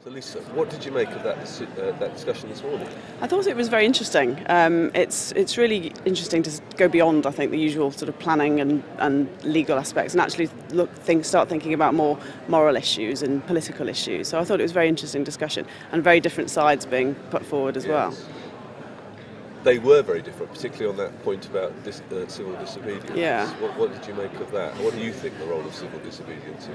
So Lisa, what did you make of that discussion this morning? I thought it was very interesting. It's really interesting to go beyond, I think, the usual sort of planning and legal aspects, and actually start thinking about more moral issues and political issues. So I thought it was a very interesting discussion, and very different sides being put forward as well. They were very different, particularly on that point about civil disobedience. Yeah. What did you make of that? What do you think the role of civil disobedience is?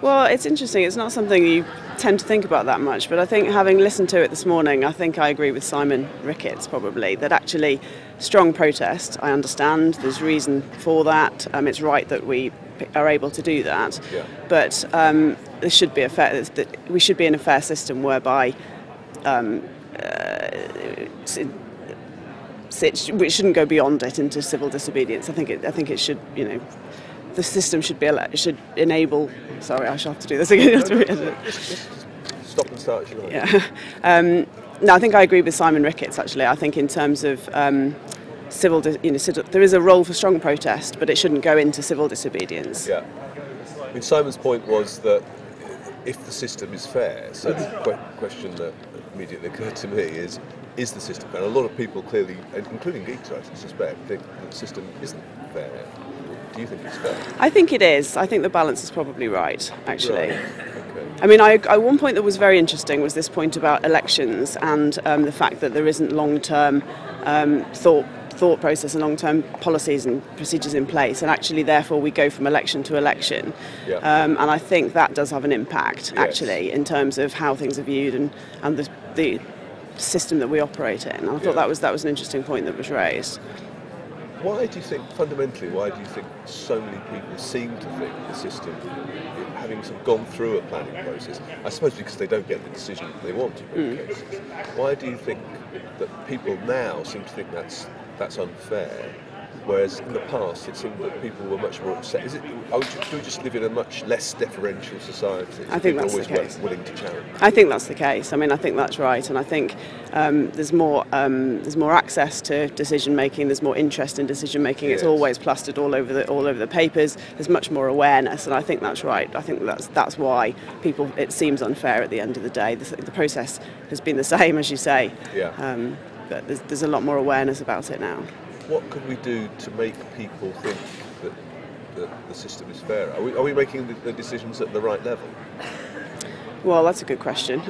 Well, it's interesting. It's not something you tend to think about that much, but I think having listened to it this morning, I think I agree with Simon Ricketts probably, that actually strong protest, I understand, there's reason for that. It's right that we are able to do that, but there should be we should be in a fair system whereby we shouldn't go beyond it into civil disobedience. I think it should, the system should enable. Sorry, I shall have to do this again. Stop and start. Yeah. No, I think I agree with Simon Ricketts. Actually, I think in terms of there is a role for strong protest, but it shouldn't go into civil disobedience. Yeah. I mean, Simon's point was that if the system is fair, so the question that immediately occurred to me is the system fair? A lot of people clearly, including geeks, I suspect, think that the system isn't fair. Do you think it's fair? I think it is. I think the balance is probably right, actually. Right. Okay. I mean, one point that was very interesting was this point about elections and the fact that there isn't long-term thought process and long-term policies and procedures in place, and actually therefore we go from election to election. Yeah. And I think that does have an impact, actually, in terms of how things are viewed and the system that we operate in. And I thought that was an interesting point that was raised. Why do you think so many people seem to think the system, having sort of gone through a planning process, I suppose because they don't get the decision that they want in many cases, why do you think that people now seem to think that's unfair, whereas in the past it seemed that people were much more upset? Do we just live in a much less deferential society? I think that's the case. Willing to challenge? I think that's the case. I mean, I think that's right, and I think there's more access to decision making. There's more interest in decision making. It's always plastered all over the papers. There's much more awareness, and I think that's right. I think that's why it seems unfair at the end of the day. The process has been the same, as you say. Yeah. But there's a lot more awareness about it now. What could we do to make people think that the system is fair? Are we making the decisions at the right level? Well, that's a good question.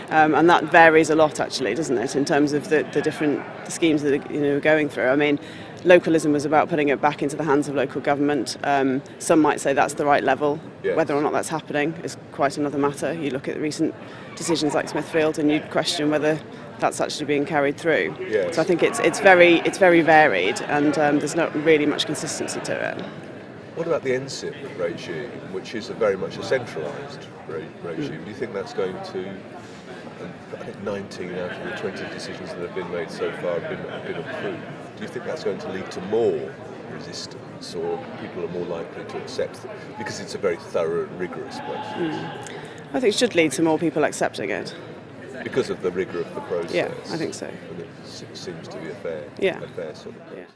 And that varies a lot, actually, doesn't it, in terms of the different schemes that are going through. I mean, localism was about putting it back into the hands of local government. Some might say that's the right level. Yes. Whether or not that's happening is quite another matter. You look at recent decisions like Smithfield and you'd question whether that's actually being carried through. Yes. So I think it's very varied, and there's not really much consistency to it. What about the NSIP regime, which is very much a centralised regime? Do you think that's going to? I think 19 out of the 20 decisions that have been made so far have been approved. Do you think that's going to lead to more resistance, or people are more likely to accept it because it's a very thorough and rigorous process? I think it should lead to more people accepting it. Because of the rigour of the process? Yeah, I think so. And it seems to be a fair sort of... Yeah.